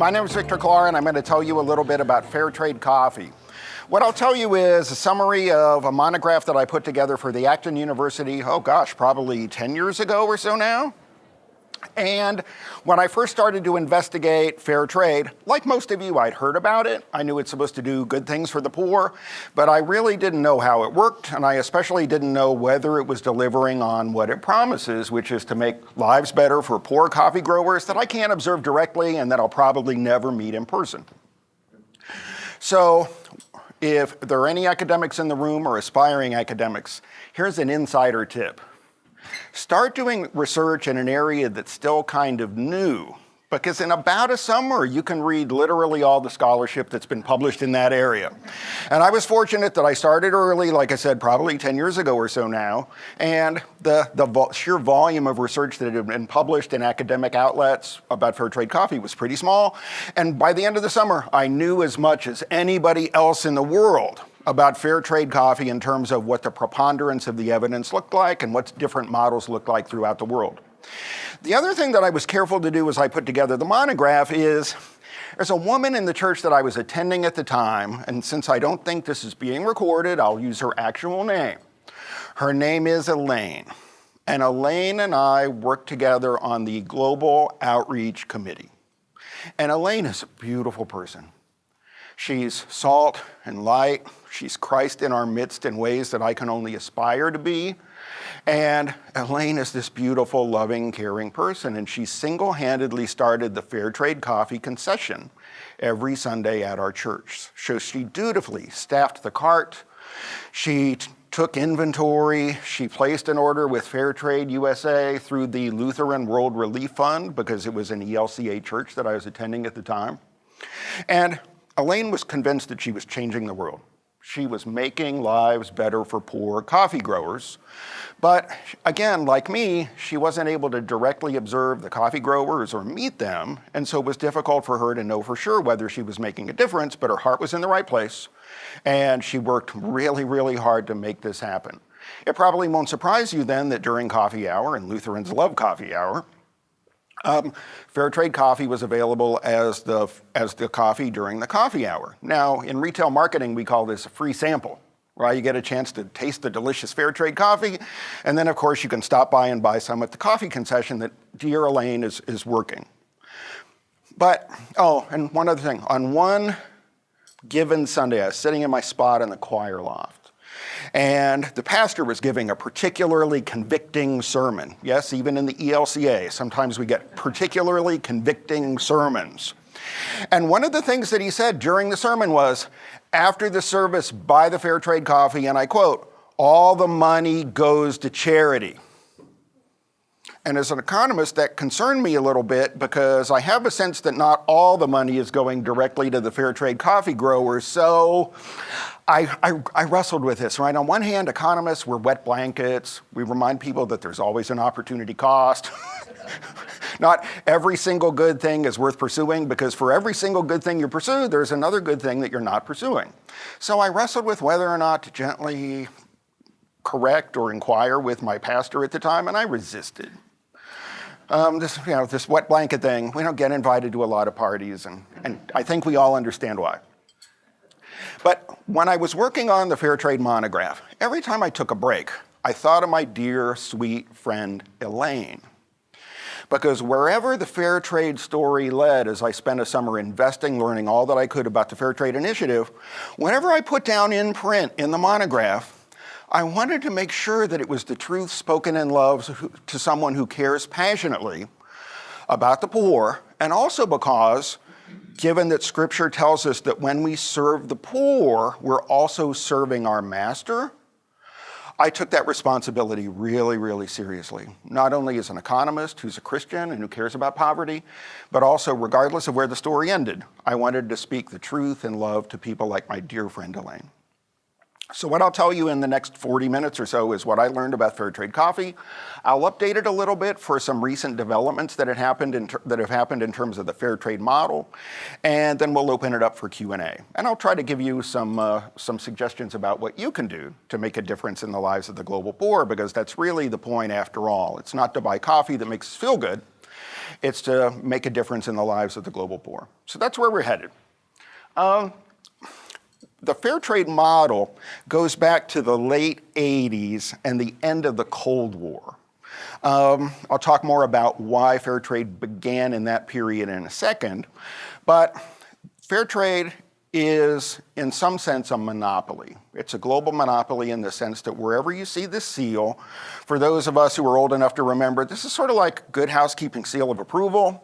My name is Victor Claar, and I'm going to tell you a little bit about fair trade coffee. What I'll tell you is a summary of a monograph that I put together for the Acton University, probably 10 years ago or so now. And when I first started to investigate fair trade, like most of you, I'd heard about it. I knew it's supposed to do good things for the poor, but I really didn't know how it worked, and I especially didn't know whether it was delivering on what it promises, which is to make lives better for poor coffee growers that I can't observe directly and that I'll probably never meet in person. So if there are any academics in the room or aspiring academics, here's an insider tip. Start doing research in an area that's still kind of new, because in about a summer, you can read literally all the scholarship that's been published in that area. And I was fortunate that I started early, like I said, probably 10 years ago or so now, and the sheer volume of research that had been published in academic outlets about fair trade coffee was pretty small. And by the end of the summer, I knew as much as anybody else in the world about fair trade coffee in terms of what the preponderance of the evidence looked like and what different models look like throughout the world. The other thing that I was careful to do as I put together the monograph is, there's a woman in the church that I was attending at the time, and since I don't think this is being recorded, I'll use her actual name. Her name is Elaine, and Elaine and I worked together on the Global Outreach Committee. And Elaine is a beautiful person. She's salt and light. She's Christ in our midst in ways that I can only aspire to be. And Elaine is this beautiful, loving, caring person, and she single-handedly started the fair trade coffee concession every Sunday at our church. So she dutifully staffed the cart. She took inventory. She placed an order with Fair Trade USA through the Lutheran World Relief Fund, because it was an ELCA church that I was attending at the time. And Elaine was convinced that she was changing the world. She was making lives better for poor coffee growers. But again, like me, she wasn't able to directly observe the coffee growers or meet them, and so it was difficult for her to know for sure whether she was making a difference, but her heart was in the right place, and she worked really, really hard to make this happen. It probably won't surprise you then that during coffee hour, and Lutherans love coffee hour, fair trade coffee was available as the coffee during the coffee hour. Now, in retail marketing, we call this a free sample, right? You get a chance to taste the delicious fair trade coffee, and then, of course, you can stop by and buy some at the coffee concession that dear Elaine is working. But, and one other thing. On one given Sunday, I was sitting in my spot in the choir loft, and the pastor was giving a particularly convicting sermon. Yes, even in the ELCA, sometimes we get particularly convicting sermons. And one of the things that he said during the sermon was, after the service, buy the fair trade coffee, and I quote, "all the money goes to charity." And as an economist, that concerned me a little bit, because I have a sense that not all the money is going directly to the fair trade coffee growers. So I wrestled with this, right? On one hand, economists, we're wet blankets. We remind people that there's always an opportunity cost. Not every single good thing is worth pursuing, because for every single good thing you pursue, there's another good thing that you're not pursuing. So I wrestled with whether or not to gently correct or inquire with my pastor at the time, and I resisted. This wet blanket thing, we don't get invited to a lot of parties, and I think we all understand why. But when I was working on the fair trade monograph, every time I took a break, I thought of my dear, sweet friend, Elaine. Because wherever the fair trade story led, as I spent a summer investing, learning all that I could about the Fair Trade Initiative, whenever I put down in print in the monograph, I wanted to make sure that it was the truth spoken in love to someone who cares passionately about the poor, and also because, given that Scripture tells us that when we serve the poor, we're also serving our master, I took that responsibility really, really seriously. Not only as an economist who's a Christian and who cares about poverty, but also, regardless of where the story ended, I wanted to speak the truth and love to people like my dear friend Elaine. So what I'll tell you in the next 40 minutes or so is what I learned about fair trade coffee. I'll update it a little bit for some recent developments that have happened in terms of the fair trade model, and then we'll open it up for Q&A. And I'll try to give you some suggestions about what you can do to make a difference in the lives of the global poor, because that's really the point after all. It's not to buy coffee that makes us feel good. It's to make a difference in the lives of the global poor. So that's where we're headed. The fair trade model goes back to the late 80s and the end of the Cold War. I'll talk more about why fair trade began in that period in a second, but fair trade is, in some sense, a monopoly. It's a global monopoly in the sense that wherever you see this seal, for those of us who are old enough to remember, this is sort of like good housekeeping seal of approval.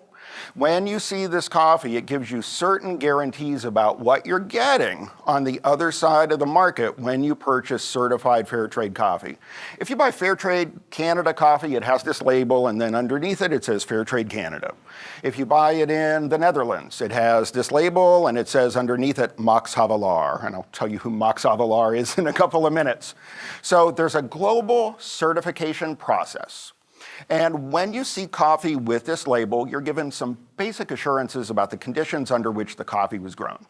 When you see this coffee, it gives you certain guarantees about what you're getting on the other side of the market when you purchase certified fair trade coffee. If you buy fair trade Canada coffee, it has this label, and then underneath it, it says fair trade Canada. If you buy it in the Netherlands, it has this label, and it says underneath it, Max Havelaar. And I'll tell you who Max Havelaar is in a couple of minutes. So there's a global certification process. And when you see coffee with this label, you're given some basic assurances about the conditions under which the coffee was grown.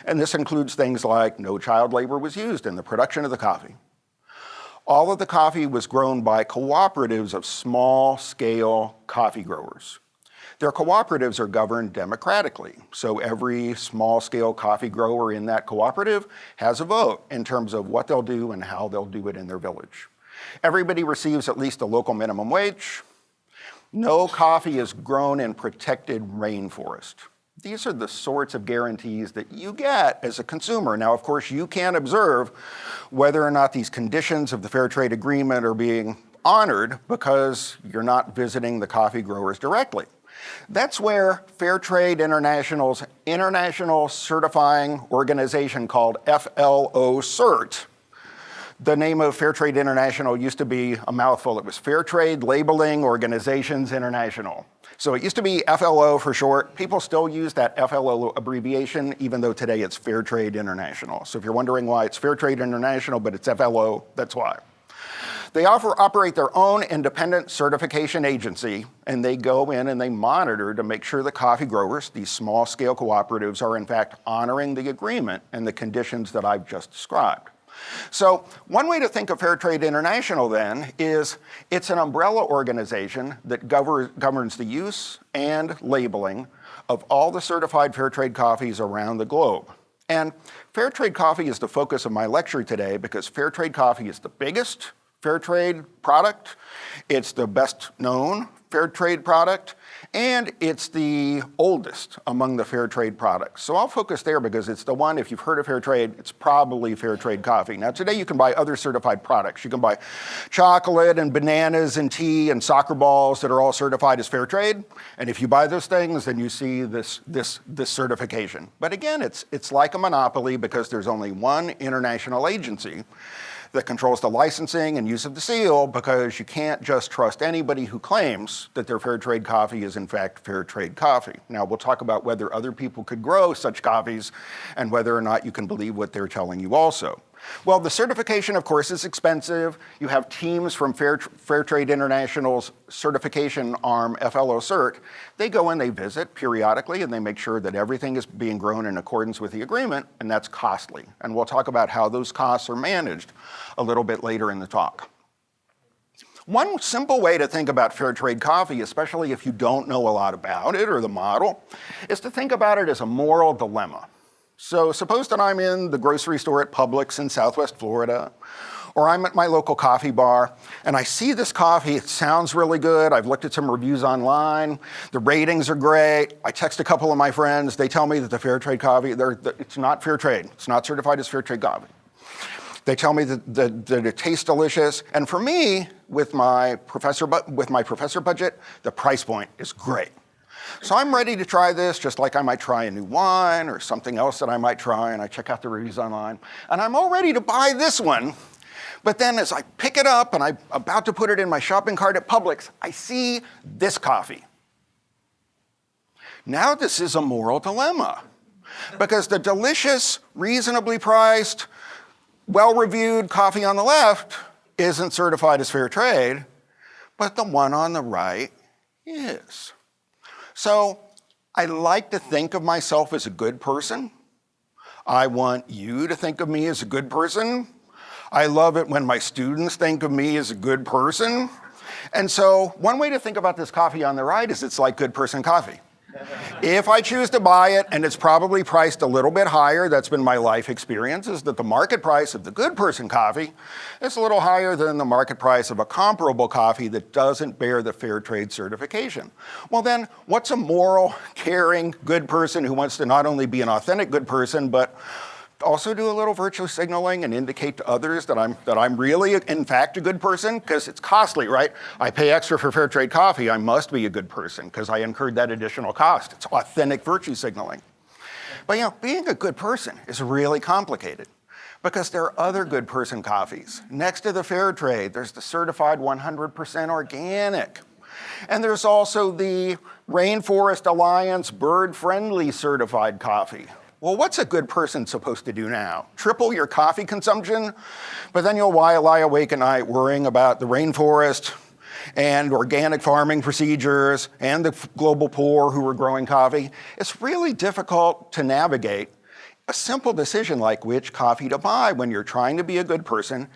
And this includes things like no child labor was used in the production of the coffee. All of the coffee was grown by cooperatives of small-scale coffee growers. Their cooperatives are governed democratically, so every small-scale coffee grower in that cooperative has a vote in terms of what they'll do and how they'll do it in their village. Everybody receives at least a local minimum wage. No coffee is grown in protected rainforest. These are the sorts of guarantees that you get as a consumer. Now, of course, you can't observe whether or not these conditions of the Fair Trade Agreement are being honored because you're not visiting the coffee growers directly. That's where Fair Trade International's international certifying organization called FLO CERT. The name of Fair Trade International used to be a mouthful. It was Fair Trade Labeling Organizations International. So it used to be FLO for short. People still use that FLO abbreviation, even though today it's Fair Trade International. So if you're wondering why it's Fair Trade International, but it's FLO, that's why. They operate their own independent certification agency, and they go in and they monitor to make sure the coffee growers, these small-scale cooperatives, are in fact honoring the agreement and the conditions that I've just described. So one way to think of Fair Trade International then is it's an umbrella organization that governs the use and labeling of all the certified fair trade coffees around the globe. And fair trade coffee is the focus of my lecture today because fair trade coffee is the biggest fair trade product, it's the best known fair trade product, and it's the oldest among the fair trade products. So I'll focus there because it's the one, if you've heard of fair trade, it's probably fair trade coffee. Now today you can buy other certified products. You can buy chocolate and bananas and tea and soccer balls that are all certified as fair trade. And if you buy those things, then you see this certification. But again, it's like a monopoly because there's only one international agency that controls the licensing and use of the seal because you can't just trust anybody who claims that their fair trade coffee is in fact fair trade coffee. Now we'll talk about whether other people could grow such coffees and whether or not you can believe what they're telling you also. Well, the certification, of course, is expensive. You have teams from Fair Trade International's certification arm, FLO CERT. They go and they visit periodically and they make sure that everything is being grown in accordance with the agreement, and that's costly. And we'll talk about how those costs are managed a little bit later in the talk. One simple way to think about fair trade coffee, especially if you don't know a lot about it or the model, is to think about it as a moral dilemma. So suppose that I'm in the grocery store at Publix in Southwest Florida, or I'm at my local coffee bar, and I see this coffee, it sounds really good, I've looked at some reviews online, the ratings are great, I text a couple of my friends, they tell me that the fair trade coffee, it's not fair trade, it's not certified as fair trade coffee. They tell me that it tastes delicious, and for me, with my professor budget, the price point is great. So I'm ready to try this just like I might try a new wine or something else that I might try, and I check out the reviews online, and I'm all ready to buy this one. But then as I pick it up and I'm about to put it in my shopping cart at Publix, I see this coffee. Now this is a moral dilemma because the delicious, reasonably priced, well-reviewed coffee on the left isn't certified as fair trade, but the one on the right is. So I like to think of myself as a good person. I want you to think of me as a good person. I love it when my students think of me as a good person. And so one way to think about this coffee on the right is it's like good person coffee. If I choose to buy it, and it's probably priced a little bit higher, that's been my life experience, is that the market price of the good person coffee is a little higher than the market price of a comparable coffee that doesn't bear the fair trade certification. Well then, what's a moral, caring, good person who wants to not only be an authentic good person, but also do a little virtue signaling and indicate to others that I'm really, in fact, a good person? Because it's costly, right? I pay extra for fair trade coffee. I must be a good person because I incurred that additional cost. It's authentic virtue signaling. But being a good person is really complicated because there are other good person coffees. Next to the fair trade, there's the certified 100% organic. And there's also the Rainforest Alliance bird-friendly certified coffee. Well, what's a good person supposed to do now? Triple your coffee consumption? But then you'll lie awake at night worrying about the rainforest and organic farming procedures and the global poor who are growing coffee. It's really difficult to navigate a simple decision like which coffee to buy when you're trying to be a good person.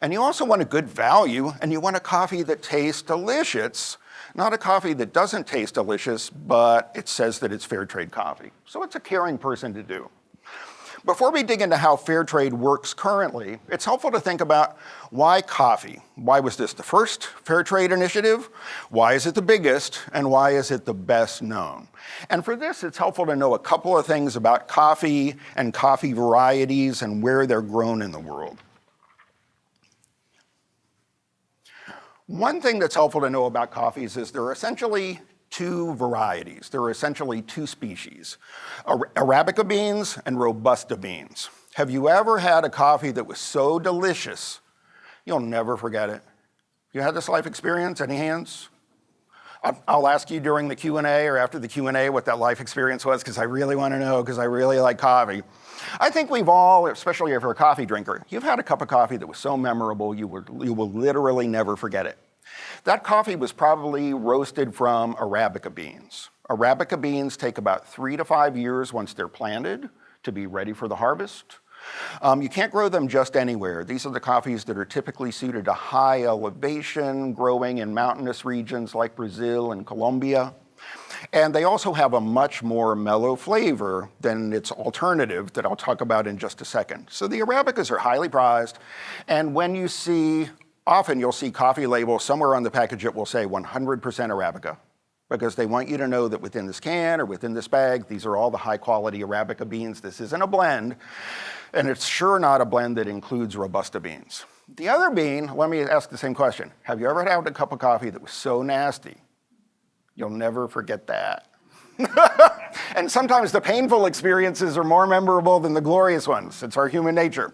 And you also want a good value, and you want a coffee that tastes delicious. Not a coffee that doesn't taste delicious, but it says that it's fair trade coffee. So it's a caring person to do. Before we dig into how fair trade works currently, it's helpful to think about why coffee? Why was this the first fair trade initiative? Why is it the biggest? And why is it the best known? And for this, it's helpful to know a couple of things about coffee and coffee varieties and where they're grown in the world. One thing that's helpful to know about coffees is there are essentially two varieties. There are essentially two species, Arabica beans and Robusta beans. Have you ever had a coffee that was so delicious, you'll never forget it? You had this life experience? Any hands? I'll ask you during the Q&A or after the Q&A what that life experience was, because I really want to know, because I really like coffee. I think we've all, especially if you're a coffee drinker, you've had a cup of coffee that was so memorable you will literally never forget it. That coffee was probably roasted from Arabica beans. Arabica beans take about 3 to 5 years once they're planted to be ready for the harvest. You can't grow them just anywhere. These are the coffees that are typically suited to high elevation, growing in mountainous regions like Brazil and Colombia. And they also have a much more mellow flavor than its alternative that I'll talk about in just a second. So the Arabicas are highly prized. And when you see, often you'll see coffee labels somewhere on the package that will say 100% Arabica, because they want you to know that within this can or within this bag, these are all the high quality Arabica beans. This isn't a blend, and it's sure not a blend that includes Robusta beans. The other bean, let me ask the same question. Have you ever had a cup of coffee that was so nasty? You'll never forget that. And sometimes the painful experiences are more memorable than the glorious ones. It's our human nature.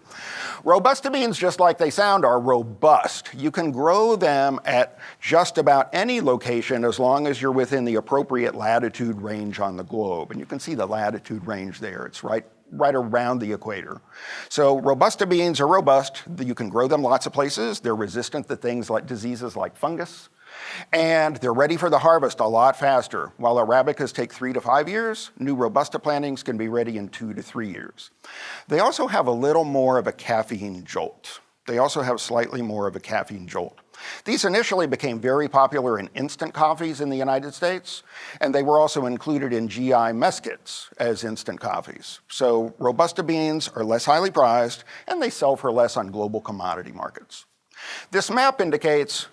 Robusta beans, just like they sound, are robust. You can grow them at just about any location as long as you're within the appropriate latitude range on the globe. And you can see the latitude range there. It's right around the equator. So Robusta beans are robust. You can grow them lots of places. They're resistant to things like diseases like fungus. And they're ready for the harvest a lot faster. While Arabicas take 3 to 5 years, new Robusta plantings can be ready in 2 to 3 years. They also have a little more of a caffeine jolt. These initially became very popular in instant coffees in the United States, and they were also included in GI mess kits as instant coffees. So Robusta beans are less highly prized, and they sell for less on global commodity markets. This map indicates,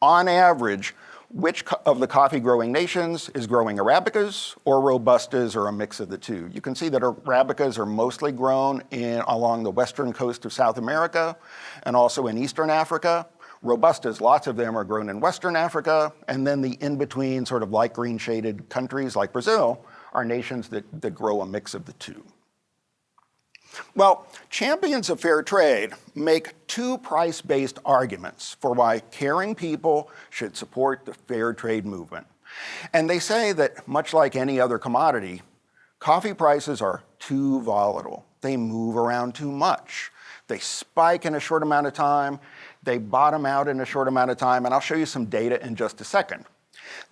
on average, which of the coffee growing nations is growing Arabicas or Robustas or a mix of the two. You can see that Arabicas are mostly grown along the western coast of South America and also in Eastern Africa. Robustas, lots of them are grown in Western Africa, and then the in-between sort of light green shaded countries like Brazil are nations that grow a mix of the two. Well, champions of fair trade make two price-based arguments for why caring people should support the fair trade movement. And they say that, much like any other commodity, coffee prices are too volatile. They move around too much. They spike in a short amount of time. They bottom out in a short amount of time, and I'll show you some data in just a second.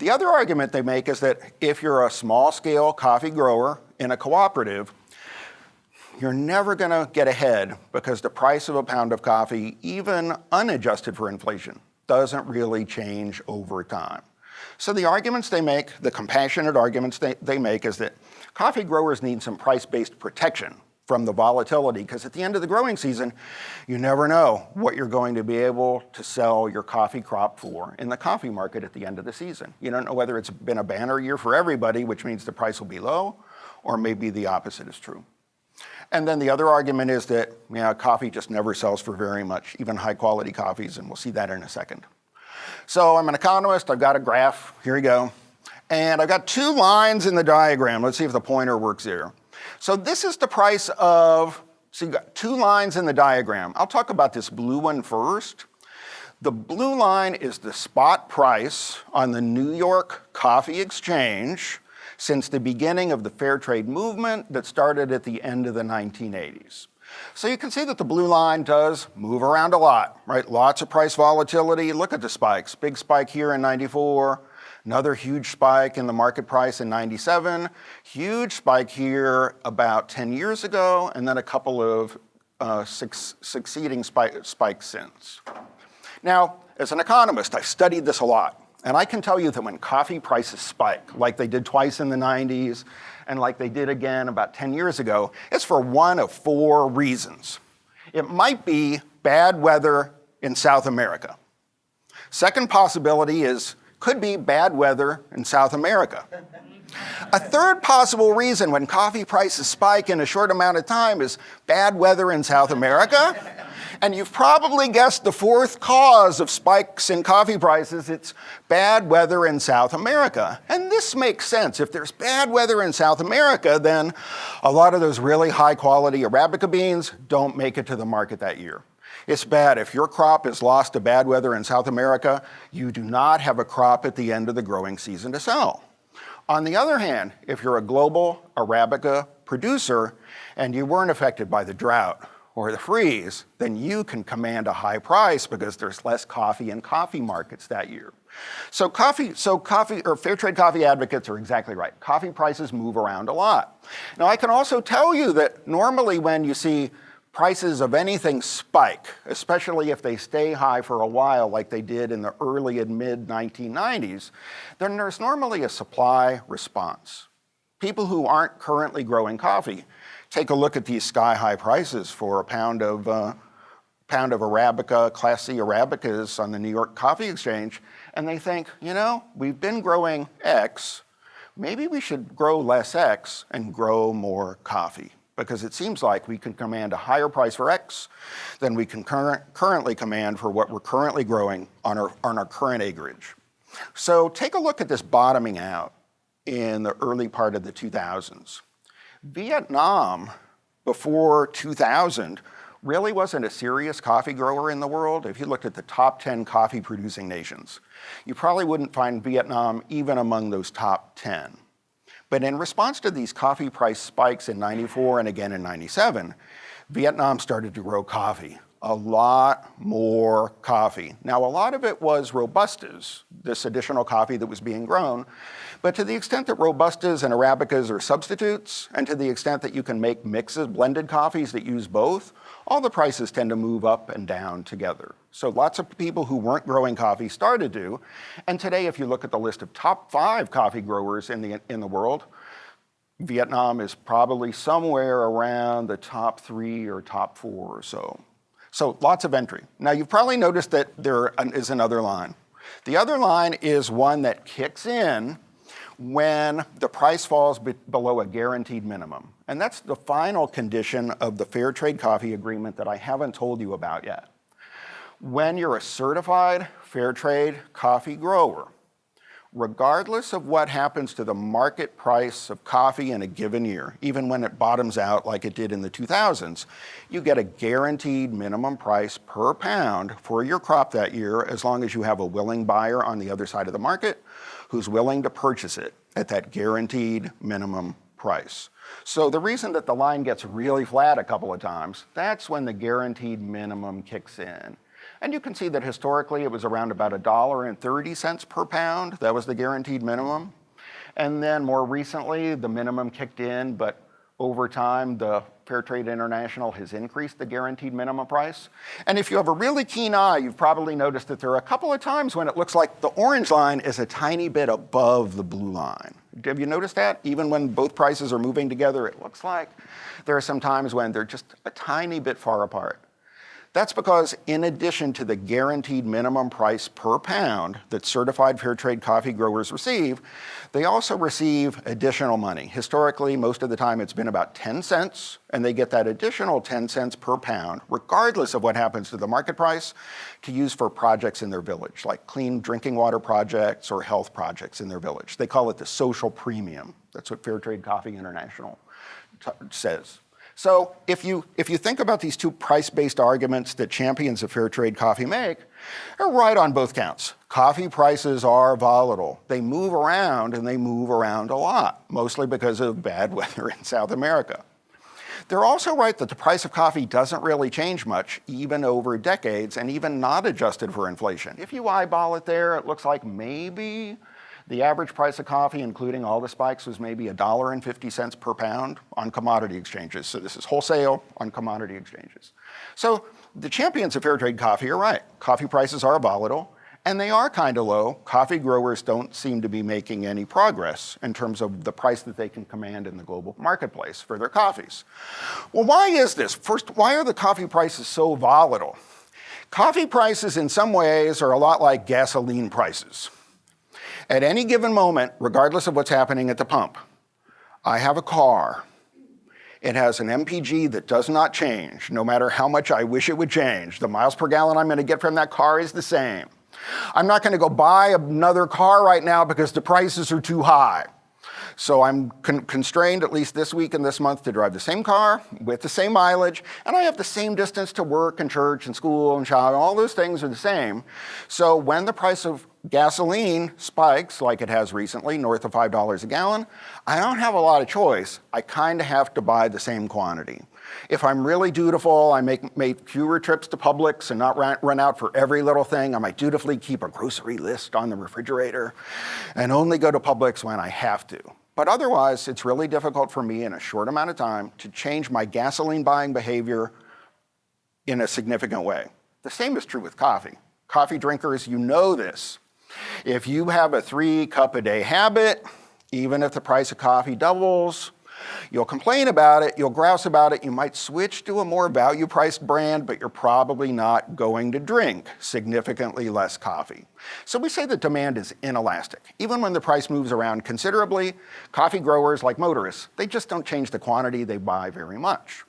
The other argument they make is that if you're a small-scale coffee grower in a cooperative, you're never going to get ahead because the price of a pound of coffee, even unadjusted for inflation, doesn't really change over time. So the arguments they make, the compassionate arguments they make is that coffee growers need some price-based protection from the volatility, because at the end of the growing season, you never know what you're going to be able to sell your coffee crop for in the coffee market at the end of the season. You don't know whether it's been a banner year for everybody, which means the price will be low, or maybe the opposite is true. And then the other argument is that coffee just never sells for very much, even high quality coffees, and we'll see that in a second. So I'm an economist, I've got a graph, here we go. And I've got two lines in the diagram. Let's see if the pointer works here. So this is the price of, so you've got two lines in the diagram. I'll talk about this blue one first. The blue line is the spot price on the New York Coffee Exchange since the beginning of the fair trade movement that started at the end of the 1980s. So you can see that the blue line does move around a lot, right? Lots of price volatility. Look at the spikes. Big spike here in 94. Another huge spike in the market price in 97, huge spike here about 10 years ago, and then a couple of succeeding spikes since. Now, as an economist, I've studied this a lot, and I can tell you that when coffee prices spike, like they did twice in the 90s, and like they did again about 10 years ago, it's for one of four reasons. It might be bad weather in South America. Second possibility could be bad weather in South America. A third possible reason when coffee prices spike in a short amount of time is bad weather in South America. And you've probably guessed the fourth cause of spikes in coffee prices, it's bad weather in South America. And this makes sense. If there's bad weather in South America, then a lot of those really high quality Arabica beans don't make it to the market that year. It's bad. If your crop is lost to bad weather in South America, you do not have a crop at the end of the growing season to sell. On the other hand, if you're a global Arabica producer and you weren't affected by the drought or the freeze, then you can command a high price because there's less coffee in coffee markets that year. So coffee or fair trade coffee advocates are exactly right. Coffee prices move around a lot. Now I can also tell you that normally when you see prices of anything spike, especially if they stay high for a while like they did in the early and mid 1990s, then there's normally a supply response. People who aren't currently growing coffee take a look at these sky-high prices for a pound of Arabica, Class C Arabicas on the New York Coffee Exchange, and they think, we've been growing X, maybe we should grow less X and grow more coffee, because it seems like we can command a higher price for X than we can currently command for what we're currently growing on our current acreage. So take a look at this bottoming out in the early part of the 2000s. Vietnam, before 2000, really wasn't a serious coffee grower in the world. If you looked at the top 10 coffee producing nations, you probably wouldn't find Vietnam even among those top 10. But in response to these coffee price spikes in 94 and again in 97, Vietnam started to grow coffee, a lot more coffee. Now, a lot of it was Robustas, this additional coffee that was being grown, but to the extent that Robustas and Arabicas are substitutes, and to the extent that you can make mixes, blended coffees that use both, all the prices tend to move up and down together. So lots of people who weren't growing coffee started to, and today if you look at the list of top 5 coffee growers in the world, Vietnam is probably somewhere around the top 3 or top 4 or so. So lots of entry. Now you've probably noticed that there is another line. The other line is one that kicks in when the price falls below a guaranteed minimum. And that's the final condition of the Fair Trade Coffee Agreement that I haven't told you about yet. When you're a certified fair trade coffee grower, regardless of what happens to the market price of coffee in a given year, even when it bottoms out like it did in the 2000s, you get a guaranteed minimum price per pound for your crop that year, as long as you have a willing buyer on the other side of the market who's willing to purchase it at that guaranteed minimum price. So the reason that the line gets really flat a couple of times, that's when the guaranteed minimum kicks in. And you can see that historically it was around about $1.30 per pound. That was the guaranteed minimum. And then more recently, the minimum kicked in, but over time, the Fair Trade International has increased the guaranteed minimum price. And if you have a really keen eye, you've probably noticed that there are a couple of times when it looks like the orange line is a tiny bit above the blue line. Have you noticed that? Even when both prices are moving together, it looks like there are some times when they're just a tiny bit far apart. That's because in addition to the guaranteed minimum price per pound that certified fair trade coffee growers receive, they also receive additional money. Historically, most of the time it's been about 10 cents, and they get that additional 10 cents per pound, regardless of what happens to the market price, to use for projects in their village, like clean drinking water projects or health projects in their village. They call it the social premium. That's what Fair Trade Coffee International says. So if you think about these two price-based arguments that champions of fair trade coffee make, they're right on both counts. Coffee prices are volatile. They move around, and they move around a lot, mostly because of bad weather in South America. They're also right that the price of coffee doesn't really change much, even over decades, and even not adjusted for inflation. If you eyeball it there, it looks like maybe the average price of coffee, including all the spikes, was maybe $1.50 per pound on commodity exchanges. So this is wholesale on commodity exchanges. So the champions of fair trade coffee are right. Coffee prices are volatile, and they are kind of low. Coffee growers don't seem to be making any progress in terms of the price that they can command in the global marketplace for their coffees. Well, why is this? First, why are the coffee prices so volatile? Coffee prices in some ways are a lot like gasoline prices. At any given moment, regardless of what's happening at the pump, I have a car. It has an MPG that does not change, no matter how much I wish it would change. The miles per gallon I'm going to get from that car is the same. I'm not going to go buy another car right now because the prices are too high. So I'm constrained, at least this week and this month, to drive the same car with the same mileage, and I have the same distance to work and church and school and shop. All those things are the same. So when the price of gasoline spikes, like it has recently, north of $5 a gallon, I don't have a lot of choice. I kind of have to buy the same quantity. If I'm really dutiful, I make fewer trips to Publix and not run out for every little thing. I might dutifully keep a grocery list on the refrigerator and only go to Publix when I have to. But otherwise, it's really difficult for me in a short amount of time to change my gasoline buying behavior in a significant way. The same is true with coffee. Coffee drinkers, you know this. If you have a 3-cup-a-day habit, even if the price of coffee doubles, you'll complain about it, you'll grouse about it, you might switch to a more value-priced brand, but you're probably not going to drink significantly less coffee. So we say that demand is inelastic. Even when the price moves around considerably, coffee growers, like motorists, they just don't change the quantity they buy very much.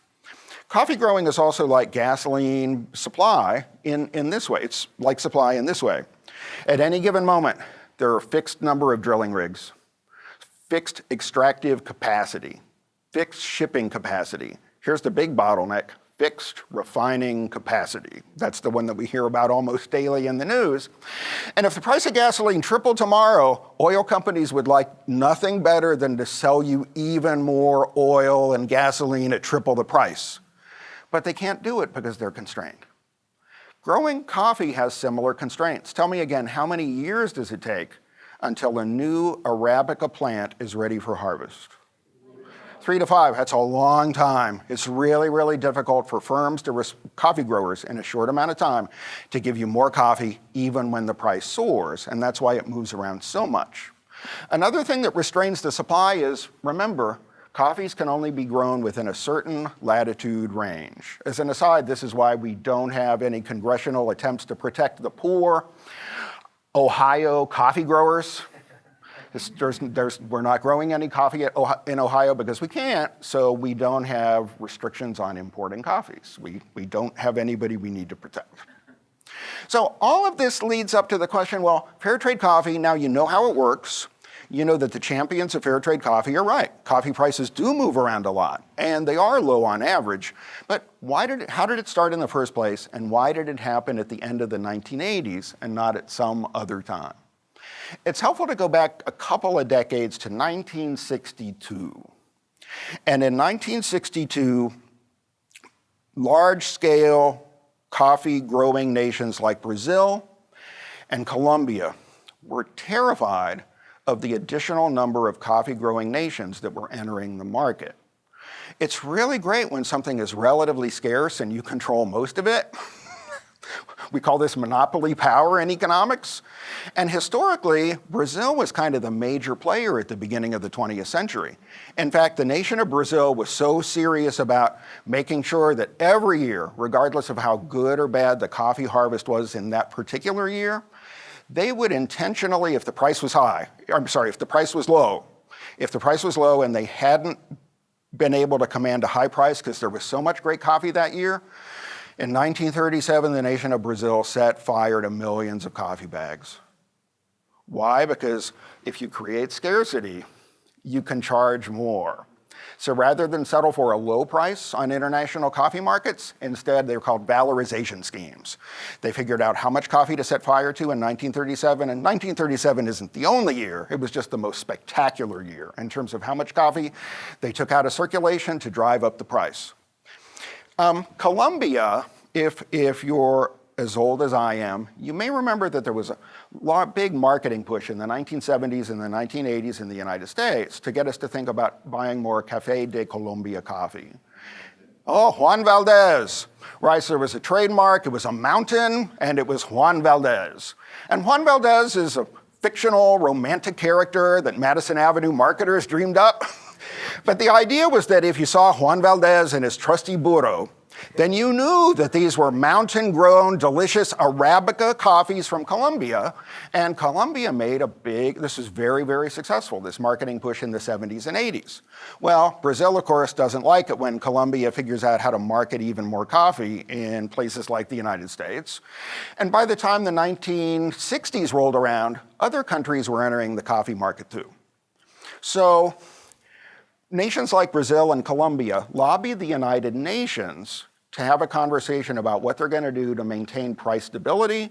Coffee growing is also like gasoline supply in this way. It's like supply in this way. At any given moment, there are a fixed number of drilling rigs, fixed extractive capacity, fixed shipping capacity. Here's the big bottleneck, fixed refining capacity. That's the one that we hear about almost daily in the news. And if the price of gasoline tripled tomorrow, oil companies would like nothing better than to sell you even more oil and gasoline at triple the price. But they can't do it because they're constrained. Growing coffee has similar constraints. Tell me again, how many years does it take until a new Arabica plant is ready for harvest? 3 to 5, that's a long time. It's really, really difficult for firms coffee growers in a short amount of time to give you more coffee even when the price soars, and that's why it moves around so much. Another thing that restrains the supply is, remember, coffees can only be grown within a certain latitude range. As an aside, this is why we don't have any congressional attempts to protect the poor Ohio coffee growers. We're not growing any coffee in Ohio because we can't, so we don't have restrictions on importing coffees. We don't have anybody we need to protect. So all of this leads up to the question, well, fair trade coffee, now you know how it works. You know that the champions of fair trade coffee are right. Coffee prices do move around a lot, and they are low on average. But how did it start in the first place, and why did it happen at the end of the 1980s and not at some other time? It's helpful to go back a couple of decades to 1962. And in 1962, large-scale coffee growing nations like Brazil and Colombia were terrified of the additional number of coffee growing nations that were entering the market. It's really great when something is relatively scarce and you control most of it. We call this monopoly power in economics. And historically, Brazil was kind of the major player at the beginning of the 20th century. In fact, the nation of Brazil was so serious about making sure that every year, regardless of how good or bad the coffee harvest was in that particular year, they would intentionally, if the price was if the price was low and they hadn't been able to command a high price because there was so much great coffee that year, in 1937, the nation of Brazil set fire to millions of coffee bags. Why? Because if you create scarcity, you can charge more. So rather than settle for a low price on international coffee markets, instead they're called valorization schemes. They figured out how much coffee to set fire to in 1937, and 1937 isn't the only year, it was just the most spectacular year in terms of how much coffee they took out of circulation to drive up the price. Colombia, if you're as old as I am, you may remember that there was a big marketing push in the 1970s and the 1980s in the United States to get us to think about buying more Café de Colombia coffee. Oh, Juan Valdez, right? So there was a trademark, it was a mountain, and it was Juan Valdez. And Juan Valdez is a fictional, romantic character that Madison Avenue marketers dreamed up. But the idea was that if you saw Juan Valdez and his trusty burro, then you knew that these were mountain-grown, delicious Arabica coffees from Colombia. And Colombia made this was very, very successful, this marketing push in the 70s and 80s. Well, Brazil, of course, doesn't like it when Colombia figures out how to market even more coffee in places like the United States. And by the time the 1960s rolled around, other countries were entering the coffee market too. So nations like Brazil and Colombia lobbied the United Nations to have a conversation about what they're going to do to maintain price stability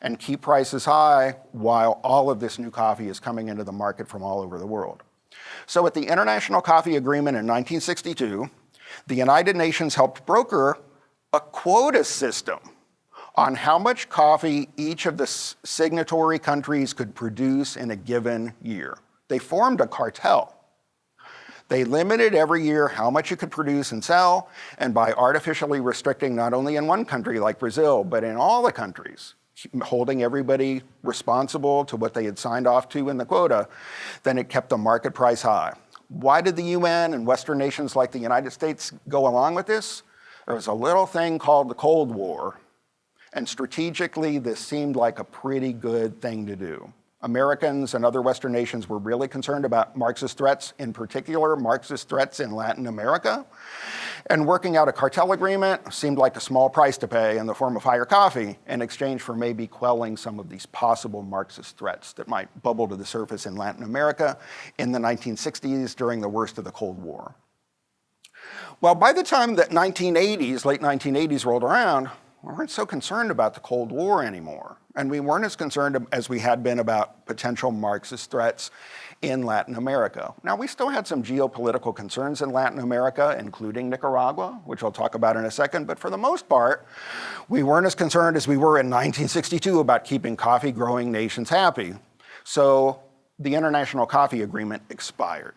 and keep prices high while all of this new coffee is coming into the market from all over the world. So at the International Coffee Agreement in 1962, the United Nations helped broker a quota system on how much coffee each of the signatory countries could produce in a given year. They formed a cartel. They limited every year how much you could produce and sell, and by artificially restricting not only in one country like Brazil, but in all the countries, holding everybody responsible to what they had signed off to in the quota, then it kept the market price high. Why did the UN and Western nations like the United States go along with this? There was a little thing called the Cold War, and strategically this seemed like a pretty good thing to do. Americans and other Western nations were really concerned about Marxist threats, in particular Marxist threats in Latin America. And working out a cartel agreement seemed like a small price to pay in the form of higher coffee in exchange for maybe quelling some of these possible Marxist threats that might bubble to the surface in Latin America in the 1960s during the worst of the Cold War. Well, by the time that late 1980s rolled around, we weren't so concerned about the Cold War anymore. And we weren't as concerned as we had been about potential Marxist threats in Latin America. Now, we still had some geopolitical concerns in Latin America, including Nicaragua, which I'll talk about in a second. But for the most part, we weren't as concerned as we were in 1962 about keeping coffee-growing nations happy. So the International Coffee Agreement expired.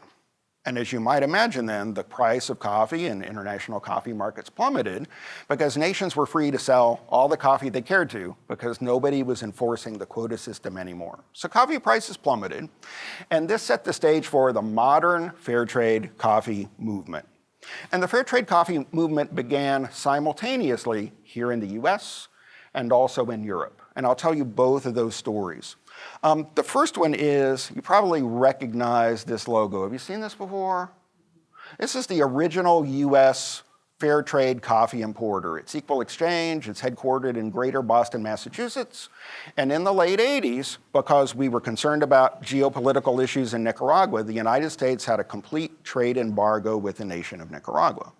And as you might imagine then, the price of coffee in international coffee markets plummeted because nations were free to sell all the coffee they cared to because nobody was enforcing the quota system anymore. So coffee prices plummeted, and this set the stage for the modern fair trade coffee movement. And the fair trade coffee movement began simultaneously here in the US and also in Europe. And I'll tell you both of those stories. The first one is, you probably recognize this logo. Have you seen this before? This is the original US fair trade coffee importer. It's Equal Exchange. It's headquartered in Greater Boston, Massachusetts. And in the late 80s, because we were concerned about geopolitical issues in Nicaragua, the United States had a complete trade embargo with the nation of Nicaragua.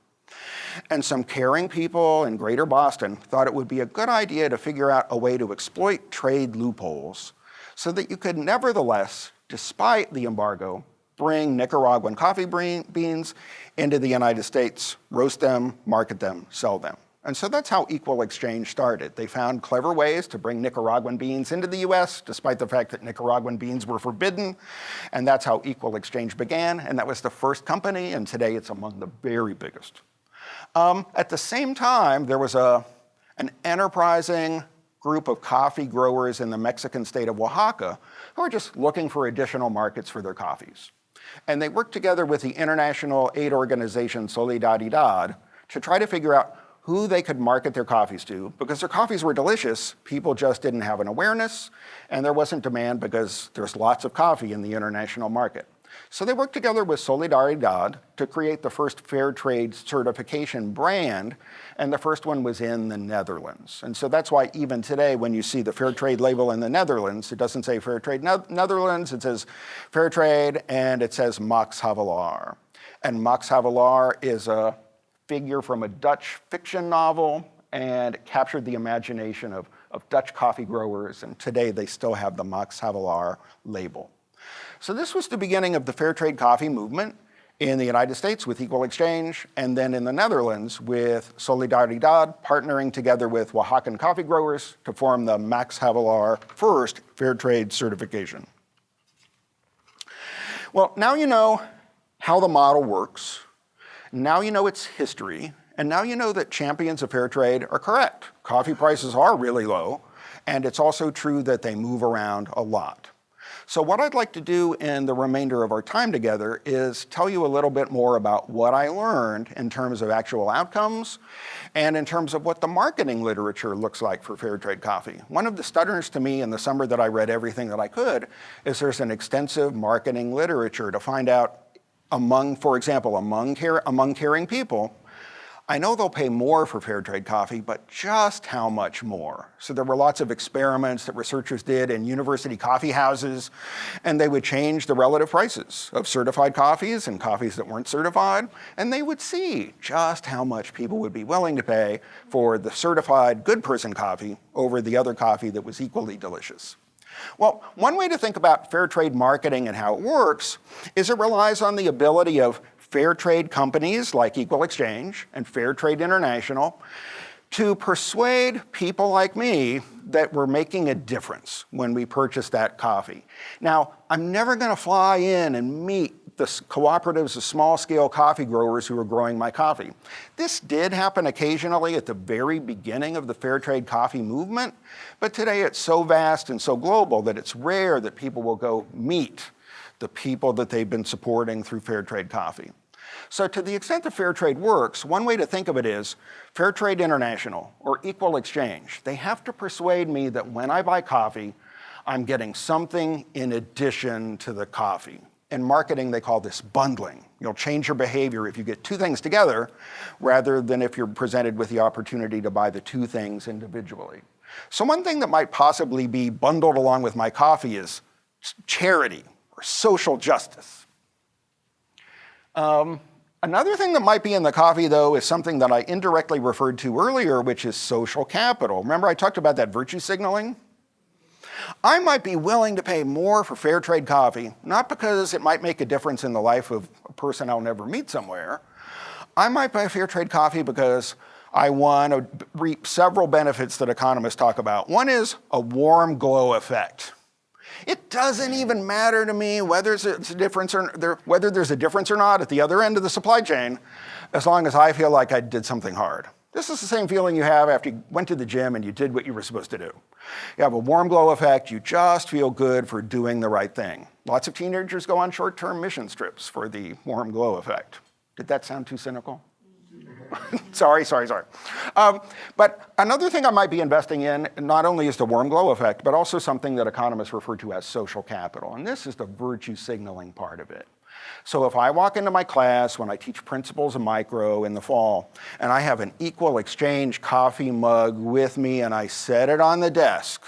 And some caring people in Greater Boston thought it would be a good idea to figure out a way to exploit trade loopholes so that you could nevertheless, despite the embargo, bring Nicaraguan coffee beans into the United States, roast them, market them, sell them. And so that's how equal exchange started. They found clever ways to bring Nicaraguan beans into the US, despite the fact that Nicaraguan beans were forbidden. And that's how equal exchange began. And that was the first company, and today it's among the very biggest. At the same time, there was an enterprising group of coffee growers in the Mexican state of Oaxaca who were just looking for additional markets for their coffees. And they worked together with the international aid organization Solidaridad to try to figure out who they could market their coffees to. Because their coffees were delicious, people just didn't have an awareness, and there wasn't demand because there's lots of coffee in the international market. So they worked together with Solidaridad to create the first fair trade certification brand, and the first one was in the Netherlands. And so that's why even today when you see the fair trade label in the Netherlands, it doesn't say fair trade Netherlands, it says fair trade, and it says Max Havelaar. And Max Havelaar is a figure from a Dutch fiction novel, and it captured the imagination of Dutch coffee growers, and today they still have the Max Havelaar label. So this was the beginning of the fair trade coffee movement in the United States with Equal Exchange, and then in the Netherlands with Solidaridad partnering together with Oaxacan coffee growers to form the Max Havelaar first fair trade certification. Well, now you know how the model works. Now you know its history, and now you know that champions of fair trade are correct. Coffee prices are really low, and it's also true that they move around a lot. So what I'd like to do in the remainder of our time together is tell you a little bit more about what I learned in terms of actual outcomes and in terms of what the marketing literature looks like for fair trade coffee. One of the stutters to me in the summer that I read everything that I could is there's an extensive marketing literature to find out for example, among caring people, I know they'll pay more for fair trade coffee, but just how much more? So there were lots of experiments that researchers did in university coffee houses, and they would change the relative prices of certified coffees and coffees that weren't certified, and they would see just how much people would be willing to pay for the certified good person coffee over the other coffee that was equally delicious. Well, one way to think about fair trade marketing and how it works is it relies on the ability of fair trade companies like Equal Exchange and Fair Trade International to persuade people like me that we're making a difference when we purchase that coffee. Now, I'm never going to fly in and meet the cooperatives of small-scale coffee growers who are growing my coffee. This did happen occasionally at the very beginning of the fair trade coffee movement, but today it's so vast and so global that it's rare that people will go meet the people that they've been supporting through fair trade coffee. So to the extent that fair trade works, one way to think of it is Fair Trade International or Equal Exchange. They have to persuade me that when I buy coffee, I'm getting something in addition to the coffee. In marketing, they call this bundling. You'll change your behavior if you get two things together rather than if you're presented with the opportunity to buy the two things individually. So one thing that might possibly be bundled along with my coffee is charity or social justice. Another thing that might be in the coffee, though, is something that I indirectly referred to earlier, which is social capital. Remember I talked about that virtue signaling? I might be willing to pay more for fair trade coffee, not because it might make a difference in the life of a person I'll never meet somewhere. I might buy fair trade coffee because I want to reap several benefits that economists talk about. One is a warm glow effect. It doesn't even matter to me whether there's a difference or not at the other end of the supply chain, as long as I feel like I did something hard. This is the same feeling you have after you went to the gym and you did what you were supposed to do. You have a warm glow effect, you just feel good for doing the right thing. Lots of teenagers go on short-term mission trips for the warm glow effect. Did that sound too cynical? Sorry. But another thing I might be investing in not only is the warm glow effect, but also something that economists refer to as social capital. And this is the virtue signaling part of it. So if I walk into my class when I teach principles of micro in the fall, and I have an Equal Exchange coffee mug with me and I set it on the desk,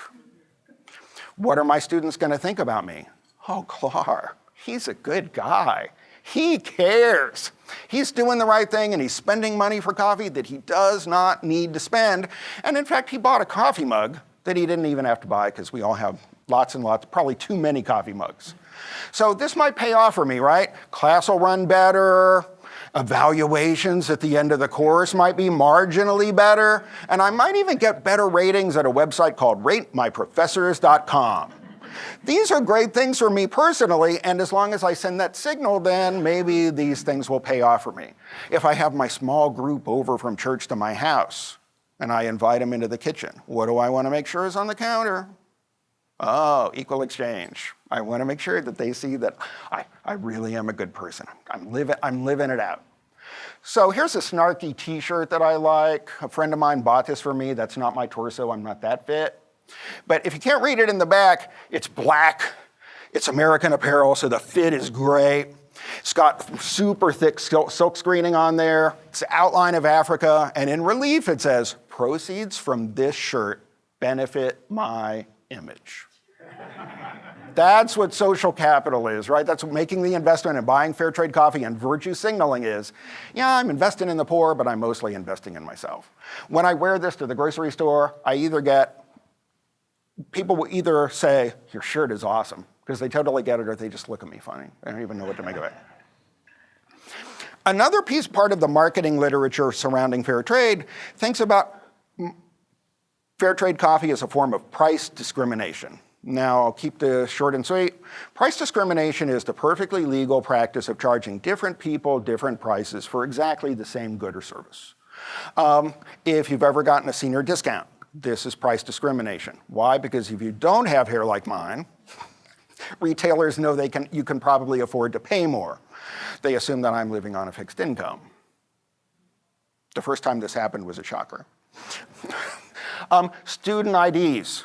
what are my students going to think about me? Oh, Claar, he's a good guy. He cares. He's doing the right thing and he's spending money for coffee that he does not need to spend. And in fact, he bought a coffee mug that he didn't even have to buy because we all have lots and lots, probably too many coffee mugs. So this might pay off for me, right? Class will run better Evaluations at the end of the course might be marginally better, and I might even get better ratings at a website called ratemyprofessors.com. These are great things for me personally, and as long as I send that signal, then maybe these things will pay off for me. If I have my small group over from church to my house, and I invite them into the kitchen, what do I want to make sure is on the counter? Oh, equal exchange. I want to make sure that they see that I really am a good person. I'm living it out. So here's a snarky t-shirt that I like. A friend of mine bought this for me. That's not my torso. I'm not that fit. But if you can't read it in the back, it's black. It's American Apparel, so the fit is great. It's got super thick silk screening on there. It's the outline of Africa. And in relief, it says, proceeds from this shirt benefit my image. That's what social capital is, right? That's what making the investment and buying fair trade coffee and virtue signaling is. Yeah, I'm investing in the poor, but I'm mostly investing in myself. When I wear this to the grocery store, people will either say, your shirt is awesome, because they totally get it, or they just look at me funny. I don't even know what to make of it. Another part of the marketing literature surrounding fair trade thinks about fair trade coffee as a form of price discrimination. Now, I'll keep this short and sweet. Price discrimination is the perfectly legal practice of charging different people different prices for exactly the same good or service. If you've ever gotten a senior discount, this is price discrimination. Why? Because if you don't have hair like mine, retailers know you can probably afford to pay more. They assume that I'm living on a fixed income. The first time this happened was a shocker. Student IDs.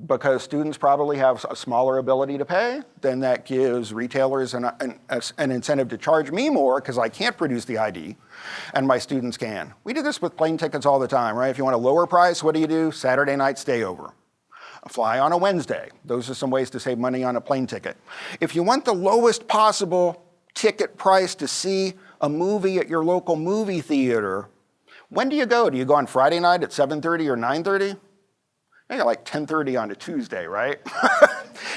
Because students probably have a smaller ability to pay, then that gives retailers an incentive to charge me more because I can't produce the ID, and my students can. We do this with plane tickets all the time, right? If you want a lower price, what do? Saturday night stayover. Fly on a Wednesday. Those are some ways to save money on a plane ticket. If you want the lowest possible ticket price to see a movie at your local movie theater, when do you go? Do you go on Friday night at 7:30 or 9:30? Maybe like 10:30 on a Tuesday, right?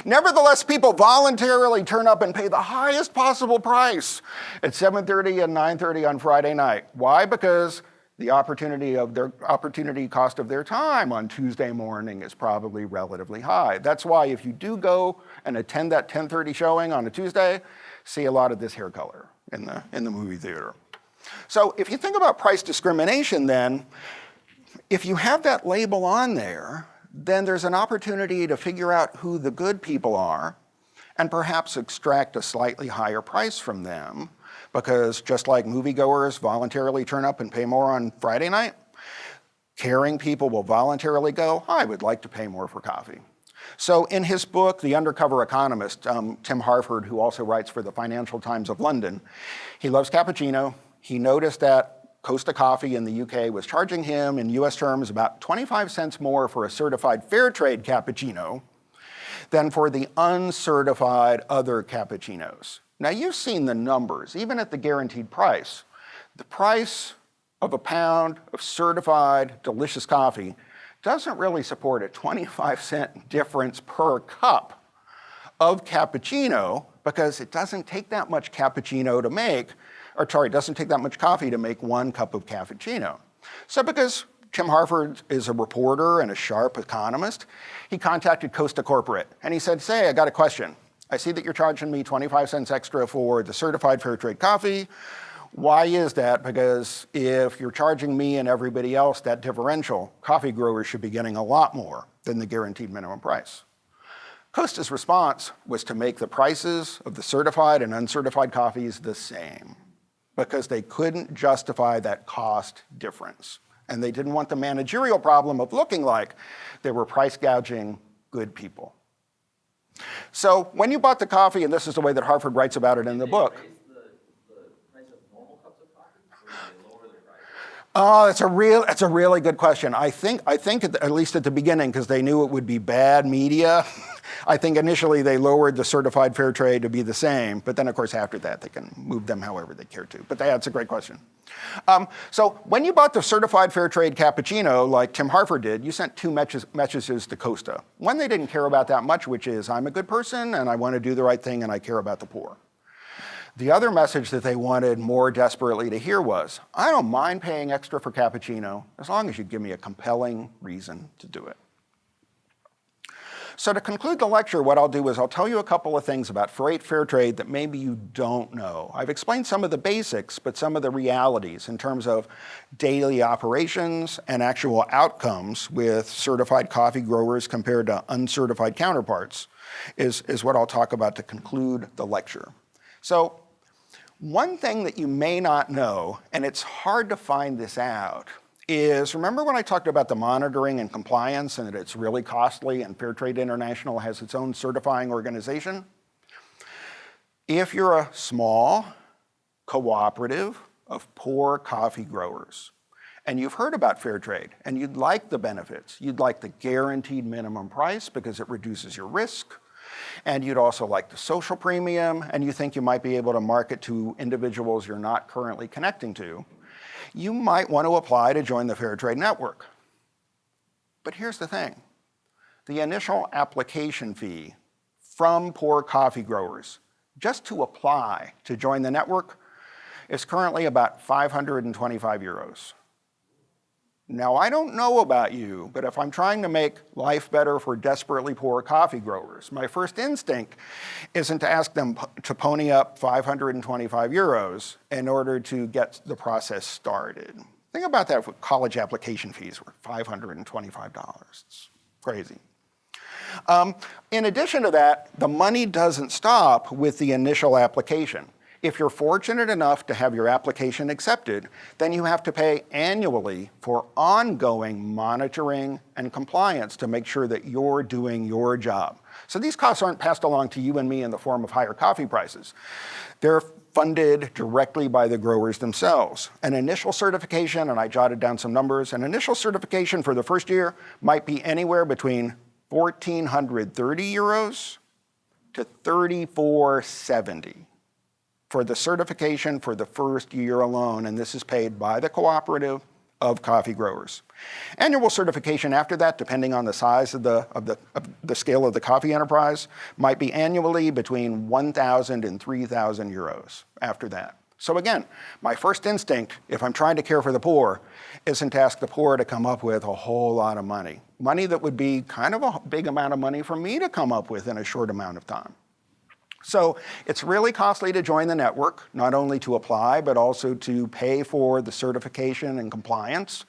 Nevertheless, people voluntarily turn up and pay the highest possible price at 7:30 and 9:30 on Friday night. Why? Because the opportunity cost of their time on Tuesday morning is probably relatively high. That's why if you do go and attend that 10:30 showing on a Tuesday, see a lot of this hair color in the movie theater. So if you think about price discrimination then, if you have that label on there, then there's an opportunity to figure out who the good people are and perhaps extract a slightly higher price from them, because just like moviegoers voluntarily turn up and pay more on Friday night, caring people will voluntarily go, I would like to pay more for coffee. So in his book, The Undercover Economist, Tim Harford, who also writes for the Financial Times of London, he loves cappuccino. He noticed that Costa Coffee in the UK was charging him in US terms about 25 cents more for a certified fair trade cappuccino than for the uncertified other cappuccinos. Now you've seen the numbers, even at the guaranteed price. The price of a pound of certified delicious coffee doesn't really support a 25-cent difference per cup of cappuccino, because it doesn't take that much cappuccino to make, it doesn't take that much coffee to make 1 cup of cappuccino. So because Tim Harford is a reporter and a sharp economist, he contacted Costa Corporate and he said, I got a question. I see that you're charging me 25 cents extra for the certified fair trade coffee. Why is that? Because if you're charging me and everybody else that differential, coffee growers should be getting a lot more than the guaranteed minimum price. Costa's response was to make the prices of the certified and uncertified coffees the same, because they couldn't justify that cost difference. And they didn't want the managerial problem of looking like they were price gouging good people. So when you bought the coffee, and this is the way that Harford writes about it in the book. Oh, that's a really good question. I think at least at the beginning, because they knew it would be bad media, I think initially they lowered the certified fair trade to be the same, but then of course after that they can move them however they care to. But that's a great question. So when you bought the certified fair trade cappuccino, like Tim Harford did, you sent 2 messages to Costa. One they didn't care about that much, which is I'm a good person and I want to do the right thing and I care about the poor. The other message that they wanted more desperately to hear was, I don't mind paying extra for cappuccino as long as you give me a compelling reason to do it. So to conclude the lecture, what I'll do is I'll tell you a couple of things about fair trade that maybe you don't know. I've explained some of the basics, but some of the realities in terms of daily operations and actual outcomes with certified coffee growers compared to uncertified counterparts is what I'll talk about to conclude the lecture. So one thing that you may not know, and it's hard to find this out, is remember when I talked about the monitoring and compliance and that it's really costly and Fair Trade International has its own certifying organization? If you're a small cooperative of poor coffee growers and you've heard about fair trade and you'd like the benefits, you'd like the guaranteed minimum price because it reduces your risk, and you'd also like the social premium, and you think you might be able to market to individuals you're not currently connecting to, you might want to apply to join the Fair Trade Network. But here's the thing. The initial application fee from poor coffee growers, just to apply to join the network, is currently about 525 euros. Now, I don't know about you, but if I'm trying to make life better for desperately poor coffee growers, my first instinct isn't to ask them to pony up 525 euros in order to get the process started. Think about that with college application fees were $525. It's crazy. In addition to that, the money doesn't stop with the initial application. If you're fortunate enough to have your application accepted, then you have to pay annually for ongoing monitoring and compliance to make sure that you're doing your job. So these costs aren't passed along to you and me in the form of higher coffee prices. They're funded directly by the growers themselves. An initial certification, and I jotted down some numbers, an initial certification for the first year might be anywhere between 1,430 euros to 3,470. For the certification for the first year alone, and this is paid by the cooperative of coffee growers. Annual certification after that, depending on the size of the scale of the coffee enterprise, might be annually between 1,000 and 3,000 euros after that. So again, my first instinct, if I'm trying to care for the poor, isn't to ask the poor to come up with a whole lot of money. Money that would be kind of a big amount of money for me to come up with in a short amount of time. So it's really costly to join the network, not only to apply, but also to pay for the certification and compliance.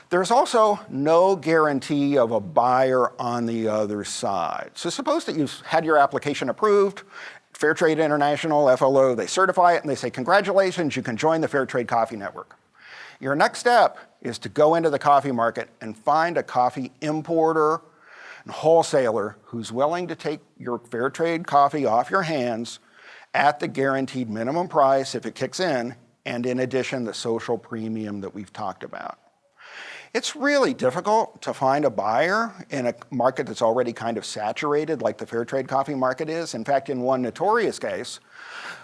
There's also no guarantee of a buyer on the other side. So suppose that you've had your application approved, Fair Trade International, FLO, they certify it and they say, congratulations, you can join the Fair Trade Coffee Network. Your next step is to go into the coffee market and find a coffee importer wholesaler who's willing to take your fair trade coffee off your hands at the guaranteed minimum price if it kicks in, and in addition, the social premium that we've talked about. It's really difficult to find a buyer in a market that's already kind of saturated like the fair trade coffee market is. In fact, in one notorious case,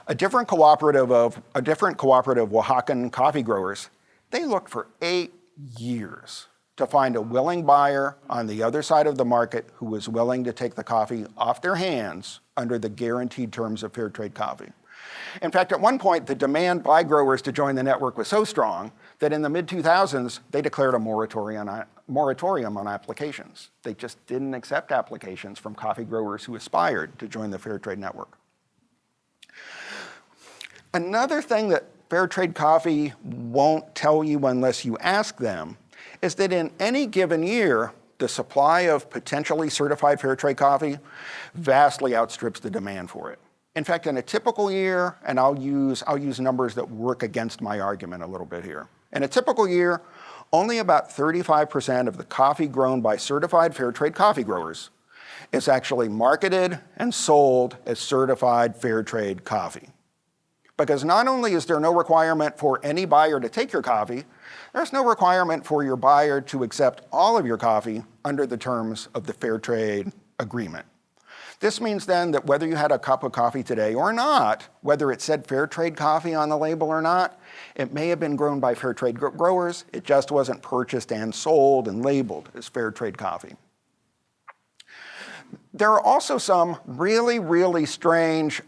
a different cooperative Oaxacan coffee growers, they looked for 8 years to find a willing buyer on the other side of the market who was willing to take the coffee off their hands under the guaranteed terms of fair trade coffee. In fact, at one point, the demand by growers to join the network was so strong that in the mid-2000s, they declared a moratorium on applications. They just didn't accept applications from coffee growers who aspired to join the fair trade network. Another thing that fair trade coffee won't tell you unless you ask them is that in any given year, the supply of potentially certified fair trade coffee vastly outstrips the demand for it. In fact, in a typical year, and I'll use numbers that work against my argument a little bit here. In a typical year, only about 35% of the coffee grown by certified fair trade coffee growers is actually marketed and sold as certified fair trade coffee. Because not only is there no requirement for any buyer to take your coffee, there's no requirement for your buyer to accept all of your coffee under the terms of the fair trade agreement. This means then that whether you had a cup of coffee today or not, whether it said fair trade coffee on the label or not, it may have been grown by fair trade growers, it just wasn't purchased and sold and labeled as fair trade coffee. There are also some really, really strange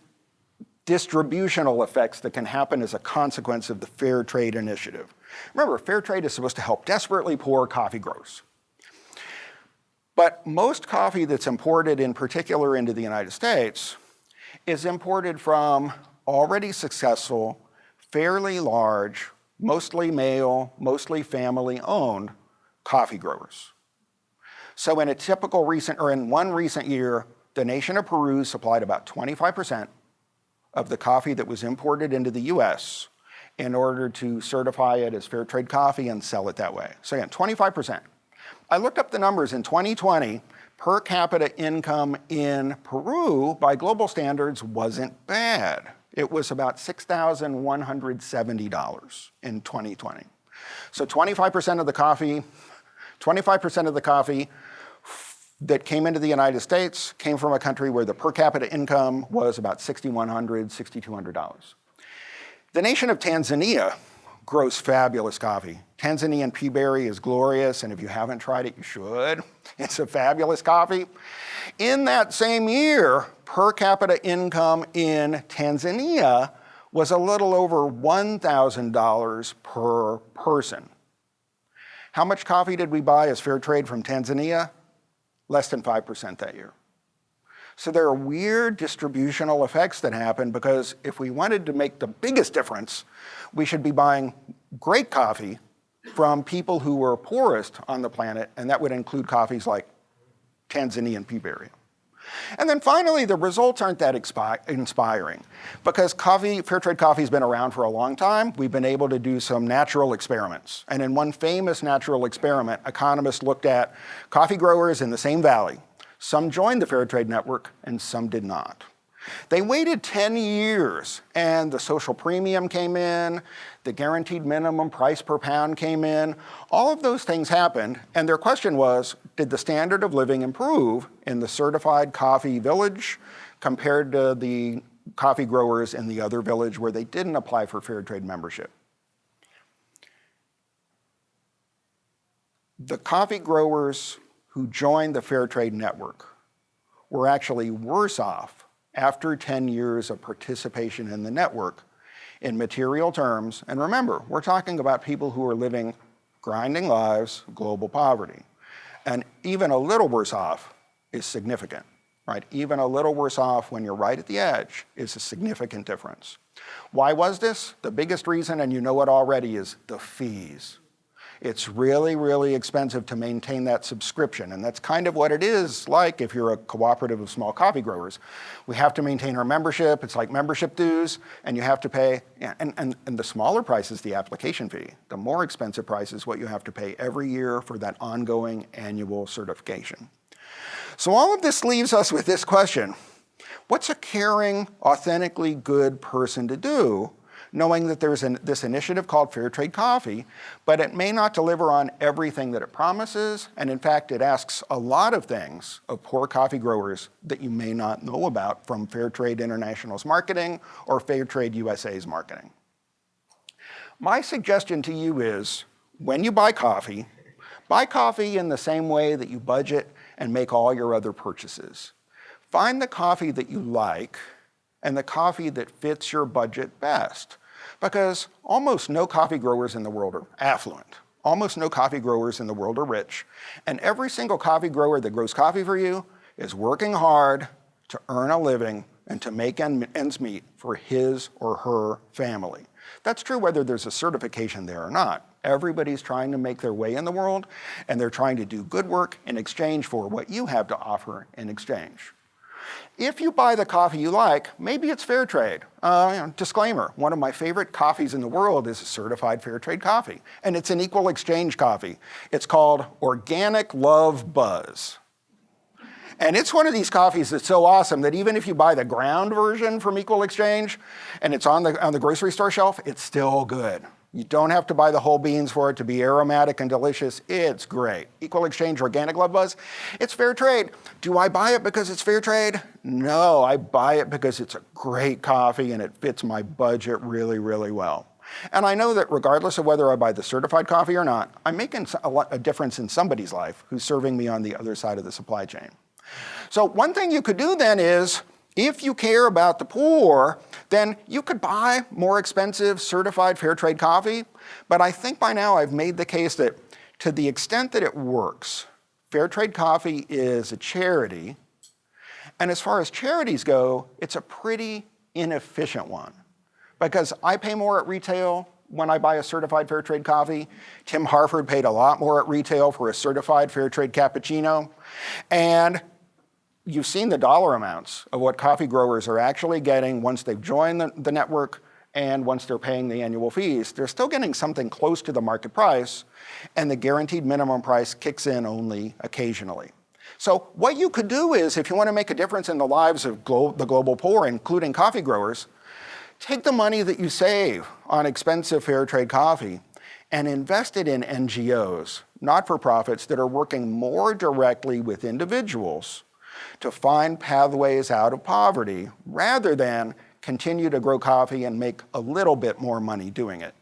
distributional effects that can happen as a consequence of the fair trade initiative. Remember, fair trade is supposed to help desperately poor coffee growers. But most coffee that's imported, in particular into the United States, is imported from already successful, fairly large, mostly male, mostly family-owned coffee growers. So in one recent year, the nation of Peru supplied about 25% of the coffee that was imported into the US in order to certify it as fair trade coffee and sell it that way. So again, 25%. I looked up the numbers in 2020, per capita income in Peru by global standards wasn't bad. It was about $6,170 in 2020. So 25% of the coffee that came into the United States came from a country where the per capita income was about $6,100, $6,200. The nation of Tanzania grows fabulous coffee. Tanzanian pea berry is glorious, and if you haven't tried it, you should. It's a fabulous coffee. In that same year, per capita income in Tanzania was a little over $1,000 per person. How much coffee did we buy as fair trade from Tanzania? Less than 5% that year. So there are weird distributional effects that happen because if we wanted to make the biggest difference, we should be buying great coffee from people who were poorest on the planet, and that would include coffees like Tanzanian pea berry. And then finally, the results aren't that inspiring because fair trade coffee has been around for a long time. We've been able to do some natural experiments. And in one famous natural experiment, economists looked at coffee growers in the same valley. Some joined the fair trade network and some did not. They waited 10 years and the social premium came in, the guaranteed minimum price per pound came in. All of those things happened, and their question was, did the standard of living improve in the certified coffee village compared to the coffee growers in the other village where they didn't apply for fair trade membership? The coffee growers who joined the fair trade network were actually worse off after 10 years of participation in the network in material terms. And remember, we're talking about people who are living grinding lives, global poverty. And even a little worse off is significant, right? Even a little worse off when you're right at the edge is a significant difference. Why was this? The biggest reason, and you know it already, is the fees. It's really, really expensive to maintain that subscription, and that's kind of what it is like if you're a cooperative of small coffee growers. We have to maintain our membership. It's like membership dues, and you have to pay, and the smaller price is the application fee. The more expensive price is what you have to pay every year for that ongoing annual certification. So all of this leaves us with this question. What's a caring, authentically good person to do, knowing that there's this initiative called Fair Trade Coffee, but it may not deliver on everything that it promises, and in fact, it asks a lot of things of poor coffee growers that you may not know about from Fair Trade International's marketing or Fair Trade USA's marketing. My suggestion to you is, when you buy coffee in the same way that you budget and make all your other purchases. Find the coffee that you like and the coffee that fits your budget best. Because almost no coffee growers in the world are affluent. Almost no coffee growers in the world are rich. And every single coffee grower that grows coffee for you is working hard to earn a living and to make ends meet for his or her family. That's true whether there's a certification there or not. Everybody's trying to make their way in the world, and they're trying to do good work in exchange for what you have to offer in exchange. If you buy the coffee you like, maybe it's fair trade. Disclaimer, one of my favorite coffees in the world is a certified fair trade coffee, and it's an equal exchange coffee. It's called Organic Love Buzz. And it's one of these coffees that's so awesome that even if you buy the ground version from Equal Exchange and it's on the grocery store shelf, it's still good. You don't have to buy the whole beans for it to be aromatic and delicious. It's great. Equal Exchange Organic Love Buzz, it's fair trade. Do I buy it because it's fair trade? No, I buy it because it's a great coffee and it fits my budget really, really well. And I know that regardless of whether I buy the certified coffee or not, I'm making a difference in somebody's life who's serving me on the other side of the supply chain. So one thing you could do then is If you care about the poor, then you could buy more expensive certified fair trade coffee, but I think by now I've made the case that to the extent that it works, fair trade coffee is a charity, and as far as charities go, it's a pretty inefficient one, because I pay more at retail when I buy a certified fair trade coffee. Tim Harford paid a lot more at retail for a certified fair trade cappuccino, and you've seen the dollar amounts of what coffee growers are actually getting once they've joined the network and once they're paying the annual fees. They're still getting something close to the market price, and the guaranteed minimum price kicks in only occasionally. So what you could do is, if you want to make a difference in the lives of the global poor, including coffee growers, take the money that you save on expensive fair trade coffee and invest it in NGOs, not-for-profits, that are working more directly with individuals to find pathways out of poverty, rather than continue to grow coffee and make a little bit more money doing it.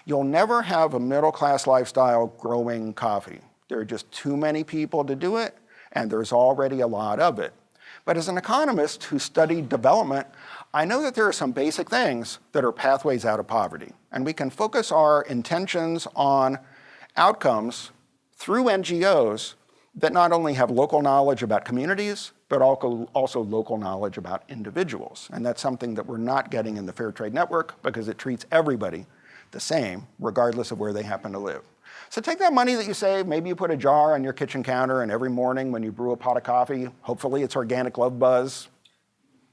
You'll never have a middle-class lifestyle growing coffee. There are just too many people to do it, and there's already a lot of it. But as an economist who studied development, I know that there are some basic things that are pathways out of poverty, and we can focus our intentions on outcomes through NGOs that not only have local knowledge about communities, but also local knowledge about individuals. And that's something that we're not getting in the Fair Trade Network, because it treats everybody the same, regardless of where they happen to live. So take that money that you save, maybe you put a jar on your kitchen counter, and every morning when you brew a pot of coffee, hopefully it's organic Love Buzz,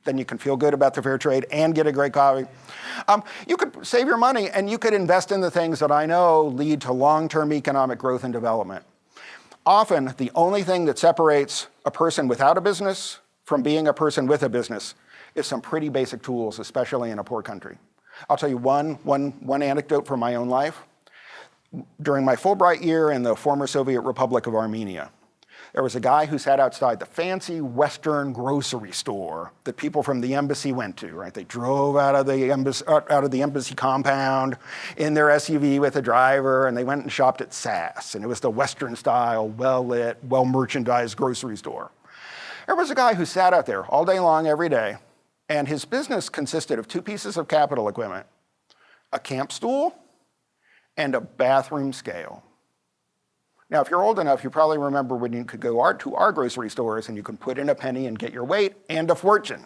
then you can feel good about the fair trade and get a great coffee. You could save your money and you could invest in the things that I know lead to long-term economic growth and development. Often, the only thing that separates a person without a business from being a person with a business is some pretty basic tools, especially in a poor country. I'll tell you one anecdote from my own life. During my Fulbright year in the former Soviet Republic of Armenia, there was a guy who sat outside the fancy Western grocery store that people from the embassy went to, right? They drove out of the embassy compound in their SUV with a driver, and they went and shopped at SAS, and it was the Western style, well-lit, well-merchandised grocery store. There was a guy who sat out there all day long, every day, and his business consisted of two pieces of capital equipment: a camp stool and a bathroom scale. Now, if you're old enough, you probably remember when you could go to our grocery stores and you could put in a penny and get your weight and a fortune.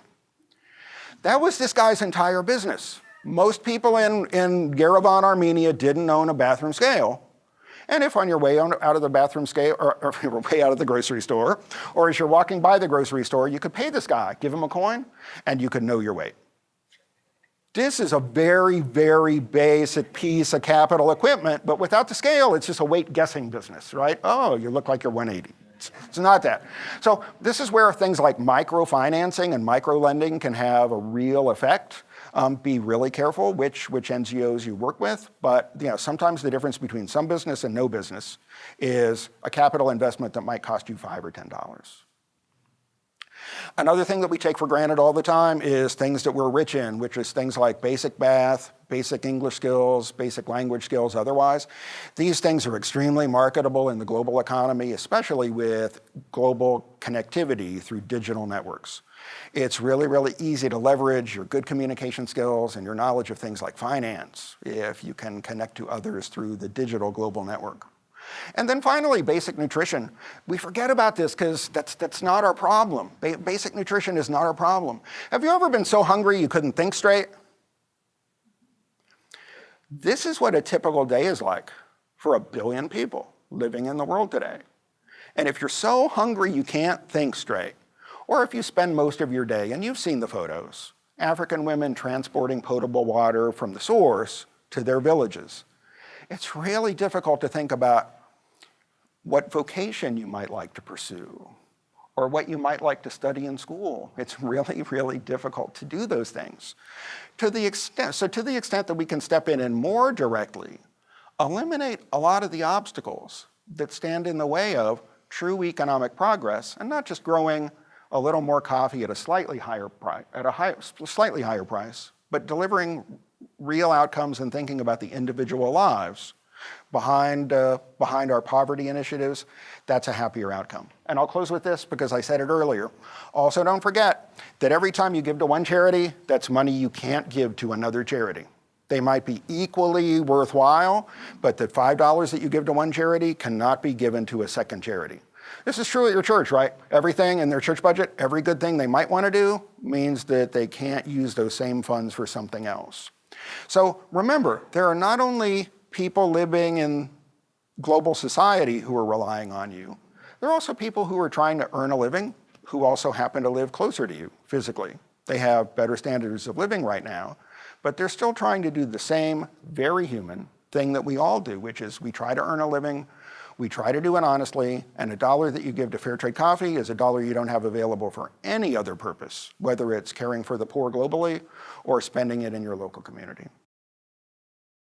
That was this guy's entire business. Most people in Yerevan, Armenia didn't own a bathroom scale. And if on your way out of the bathroom scale, or your way out of the grocery store, or as you're walking by the grocery store, you could pay this guy, give him a coin, and you could know your weight. This is a very, very basic piece of capital equipment, but without the scale, it's just a weight guessing business, right? Oh, you look like you're 180. It's not that. So this is where things like microfinancing and microlending can have a real effect. Be really careful which NGOs you work with, but sometimes the difference between some business and no business is a capital investment that might cost you $5 or $10. Another thing that we take for granted all the time is things that we're rich in, which is things like basic math, basic English skills, basic language skills otherwise. These things are extremely marketable in the global economy, especially with global connectivity through digital networks. It's really, really easy to leverage your good communication skills and your knowledge of things like finance if you can connect to others through the digital global network. And then finally, basic nutrition. We forget about this because that's not our problem. Basic nutrition is not our problem. Have you ever been so hungry you couldn't think straight? This is what a typical day is like for 1 billion people living in the world today. And if you're so hungry you can't think straight, or if you spend most of your day, and you've seen the photos, African women transporting potable water from the source to their villages, it's really difficult to think about what vocation you might like to pursue or what you might like to study in school. It's really, really difficult to do those things. To the extent that we can step in and more directly eliminate a lot of the obstacles that stand in the way of true economic progress, and not just growing a little more coffee at a slightly higher price, but delivering real outcomes and thinking about the individual lives, behind our poverty initiatives, that's a happier outcome. And I'll close with this because I said it earlier. Also, don't forget that every time you give to one charity, that's money you can't give to another charity. They might be equally worthwhile, but the $5 that you give to one charity cannot be given to a second charity. This is true at your church, right? Everything in their church budget, every good thing they might want to do means that they can't use those same funds for something else. So remember, there are not only people living in global society who are relying on you, there are also people who are trying to earn a living who also happen to live closer to you physically. They have better standards of living right now, but they're still trying to do the same very human thing that we all do, which is we try to earn a living, we try to do it honestly, and a dollar that you give to Fair Trade Coffee is a dollar you don't have available for any other purpose, whether it's caring for the poor globally or spending it in your local community.